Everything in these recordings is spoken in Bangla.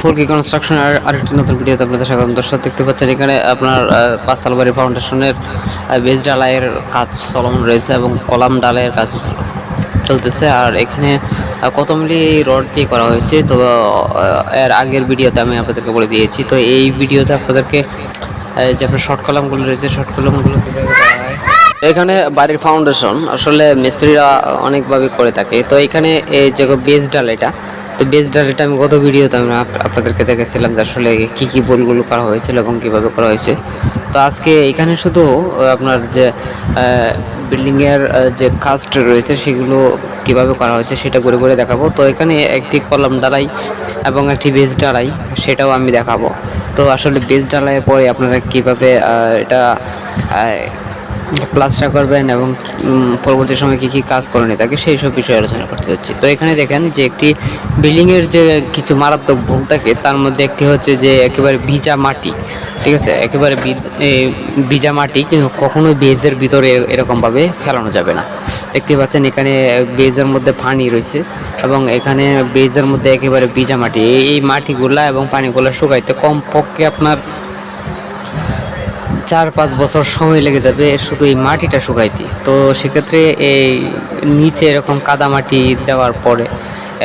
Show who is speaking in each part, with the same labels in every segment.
Speaker 1: ফুলকি কনস্ট্রাকশনের আরেকটি নতুন ভিডিওতে আপনাদের স্বাগত। দর্শক দেখতে পাচ্ছেন এখানে আপনার পাঁচতলা বাড়ি ফাউন্ডেশনের বেস ঢালাইয়ের কাজ চলমান রয়েছে এবং কলাম ঢালাইয়ের কাজ চলতেছে। আর এখানে কত মিলি রড দিয়ে করা হয়েছে তো এর আগের ভিডিওতে আমি আপনাদেরকে বলে দিয়েছি। তো এই ভিডিওতে আপনাদেরকে যে আপনার শর্ট কলামগুলো রয়েছে শর্ট কলামগুলো কীভাবে করা হয়, এখানে বাড়ির ফাউন্ডেশন আসলে মিস্ত্রিরা অনেকভাবে করে থাকে। তো এখানে এই যে বেস ঢালাইটা, তো বেস ঢালাইটা আমি গত ভিডিওতে আমি আপনাদেরকে দেখেছিলাম যে আসলে কী কী বোলগুলো করা হয়েছিল এবং কীভাবে করা হয়েছে। তো আজকে এখানে শুধু আপনার যে বিল্ডিংয়ের যে কাস্ট রয়েছে সেগুলো কীভাবে করা হয়েছে সেটা ঘুরে ঘুরে দেখাবো। তো এখানে একটি কলাম ঢালাই এবং একটি বেস ঢালাই সেটাও আমি দেখাবো। তো আসলে বেস ঢালাইয়ের পরে আপনারা কীভাবে এটা প্লাস্টার করবেন এবং পরবর্তী সময় কী কী কাজ করণীয় থাকে সেই সব বিষয়ে আলোচনা করতে যাচ্ছি। তো এখানে দেখেন যে একটি বিল্ডিংয়ের যে কিছু মারাত্মক ভুল থাকে তার মধ্যে একটি হচ্ছে যে একেবারে ভিজা মাটি, ঠিক আছে, একেবারে ভিজা মাটি কিন্তু কখনোই বেজের ভিতরে এরকমভাবে ফেলানো যাবে না। দেখতে পাচ্ছেন এখানে বেজের মধ্যে পানি রয়েছে এবং এখানে বেজের মধ্যে একেবারে ভিজা মাটি। এই মাটিগুলা এবং পানিগুলো শুকাইতে কমপক্ষে আপনার 4-5 বছর সময় লেগে যাবে শুধু এই মাটিটা শুকাইতে। তো সেক্ষেত্রে এই নিচে এরকম কাদা মাটি দেওয়ার পরে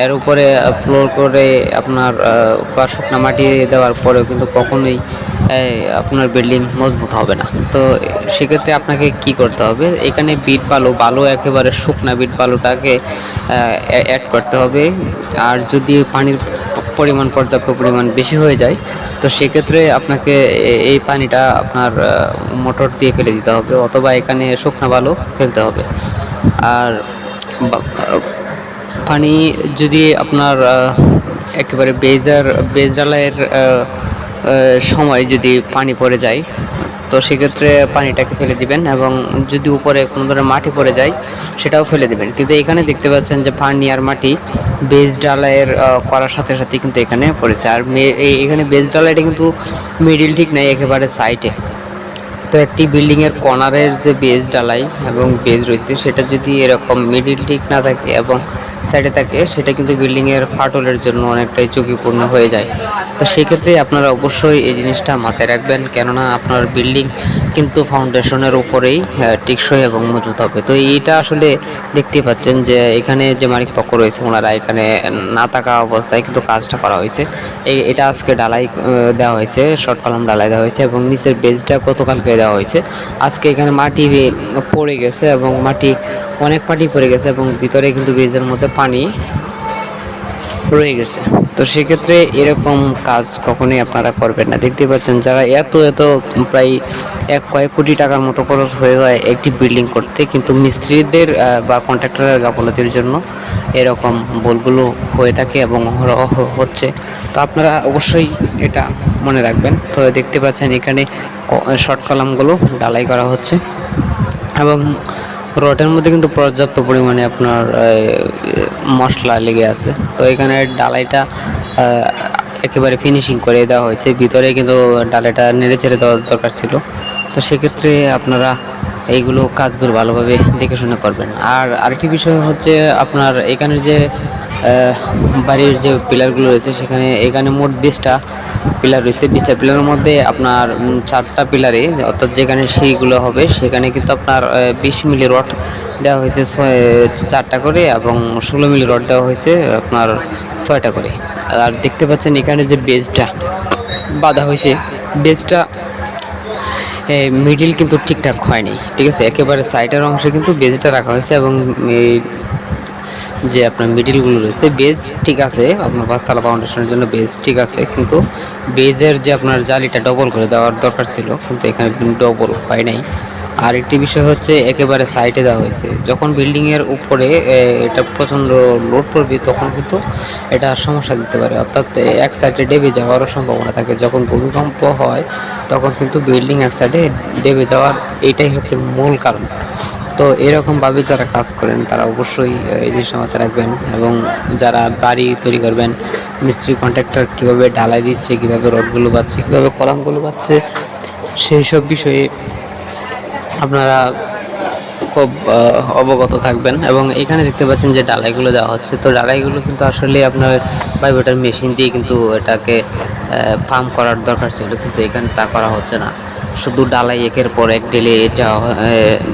Speaker 1: এর উপরে ফ্লোর করে আপনার বা শুকনা মাটি দেওয়ার পরেও কিন্তু কখনোই আপনার বিল্ডিং মজবুত হবে না। তো সেক্ষেত্রে আপনাকে কি করতে হবে, এখানে বিট বালু একেবারে শুকনা বিট বালুটাকে অ্যাড করতে হবে। আর যদি পানির পরিমাণ পর্যাপ্ত পরিমাণ বেশি হয়ে যায় তো সেক্ষেত্রে আপনাকে এই পানিটা আপনার মোটর দিয়ে ফেলে দিতে হবে অথবা এখানে শুকনা বালু ফেলতে হবে। আর পানি যদি আপনার একেবারে বেজ ঢালাইয়ের সময় যদি পানি পড়ে যায় তো সেক্ষেত্রে পানিটাকে ফেলে দিবেন এবং যদি উপরে কোনো ধরনের মাটি পড়ে যায় সেটাও ফেলে দিবেন। কিন্তু এখানে দেখতে পাচ্ছেন যে পানি আর মাটি বেজ ঢালাইয়ের করার সাথে সাথে কিন্তু এখানে পড়েছে। আর এখানে বেজ ঢালাইটা কিন্তু মিডিল ঠিক নেই, একেবারে সাইডে। তো একটি বিল্ডিংয়ের কর্নারের যে বেজ ঢালাই এবং বেজ রয়েছে সেটা যদি এরকম মিডিল ঠিক না থাকে এবং সাইডে থাকে সেটা কিন্তু বিল্ডিংয়ের ফাটলের জন্য অনেকটাই ঝুঁকিপূর্ণ হয়ে যায়। তো সেক্ষেত্রে আপনারা অবশ্যই এই জিনিসটা মাথায় রাখবেন, কেননা আপনার বিল্ডিং কিন্তু ফাউন্ডেশনের উপরেই টেকসই এবং মজবুত হবে। তো এইটা আসলে দেখতেই পাচ্ছেন যে এখানে যে মালিক পক্ষ রয়েছে ওনারা এখানে না থাকা অবস্থায় কিন্তু কাজটা করা হয়েছে। এটা আজকে ঢালাই দেওয়া হয়েছে, শর্ট কলাম ঢালাই দেওয়া হয়েছে এবং নিচের বেজটা গতকালকে দেওয়া হয়েছে। আজকে এখানে মাটি পড়ে গেছে এবং অনেক মাটি পড়ে গেছে এবং ভিতরে কিন্তু বেজের মধ্যে পানি রয়ে গেছে। তো সেক্ষেত্রে এরকম কাজ কখনোই আপনারা করবেন না। দেখতে পাচ্ছেন যারা এত প্রায় কয়েক কোটি টাকার মতো খরচ হয়ে যায় একটি বিল্ডিং করতে, কিন্তু মিস্ত্রিদের বা কন্ট্রাক্টরের গাফলতির জন্য এরকম ভুলগুলো হয়ে থাকে এবং হচ্ছে। তো আপনারা অবশ্যই এটা মনে রাখবেন। তো দেখতে পাচ্ছেন এখানে শর্ট কলামগুলো ঢালাই করা হচ্ছে এবং রডের মধ্যে কিন্তু পর্যাপ্ত পরিমাণে আপনার মশলা লেগে আছে। তো এখানে ঢালাইটা একেবারে ফিনিশিং করে দেওয়া হয়েছে, ভিতরে কিন্তু ঢালাইটা নেড়ে চেড়ে দেওয়ার দরকার ছিল। তো সেক্ষেত্রে আপনারা এইগুলো কাজগুলো ভালোভাবে দেখে শুনে করবেন। আর আরেকটি বিষয় হচ্ছে আপনার এখানের যে বাড়ির যে পিলারগুলো রয়েছে এখানে মোট 20টা পিলার রয়েছে। 20টা পিলারের মধ্যে আপনার 4টা পিলারে অর্থাৎ যেখানে সিঁড়িগুলো হবে সেখানে কিন্তু আপনার 20 মিলি রড দেওয়া হয়েছে 4টা করে এবং 16 মিলি রড দেওয়া হয়েছে আপনার 6টা করে। আর দেখতে পাচ্ছেন এখানে যে বেজটা বাঁধা হয়েছে, বেজটা মিডিল কিন্তু ঠিকঠাক হয়নি, ঠিক আছে, একেবারে সাইডের অংশে কিন্তু বেজটা রাখা হয়েছে এবং যে আপনার মিডিলগুলো রয়েছে বেজ ঠিক আছে, আপনার পাঁচতলা ফাউন্ডেশনের জন্য বেজ ঠিক আছে, কিন্তু বেজের যে আপনার জালিটা ডবল করে দেওয়ার দরকার ছিল কিন্তু এখানে ডবল হয় নাই। আর একটি বিষয় হচ্ছে একেবারে সাইডে দেওয়া হয়েছে। যখন বিল্ডিংয়ের উপরে এটা প্রচণ্ড লোড পড়বে তখন কিন্তু এটা সমস্যা দিতে পারে, অর্থাৎ এক সাইডে ডেবে যাওয়ারও সম্ভাবনা থাকে। যখন ভূমিকম্প হয় তখন কিন্তু বিল্ডিং এক সাইডে ডেবে যাওয়ার এইটাই হচ্ছে মূল কারণ। তো এরকমভাবে যারা কাজ করেন তারা অবশ্যই এই জিনিসটা মাথায় রাখবেন এবং যারা বাড়ি তৈরি করবেন মিস্ত্রি কন্ট্রাক্টর কীভাবে ঢালাই দিচ্ছে, কীভাবে রডগুলো বাচ্ছে, কীভাবে কলামগুলো বাচ্ছে সেই সব বিষয়ে আপনারা খুব অবগত থাকবেন। এবং এখানে দেখতে পাচ্ছেন যে ডালাইগুলো দেওয়া হচ্ছে, তো ডালাইগুলো কিন্তু আসলে আপনার ভাইব্রেটর মেশিন দিয়ে কিন্তু এটাকে পাম্প করার দরকার ছিল, কিন্তু এখানে তা করা হচ্ছে না, শুধু ডালাই একের পর এক ঢেলে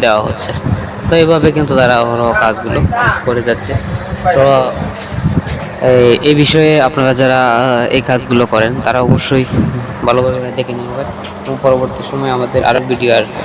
Speaker 1: দেওয়া হচ্ছে। তো এইভাবে কিন্তু তারা অহরহ কাজগুলো করে যাচ্ছে। তো এই বিষয়ে আপনারা যারা এই কাজগুলো করেন তারা অবশ্যই ভালোভাবে দেখে নেবেন, এবং পরবর্তী সময়ে আমাদের আরও ভিডিও আসবে।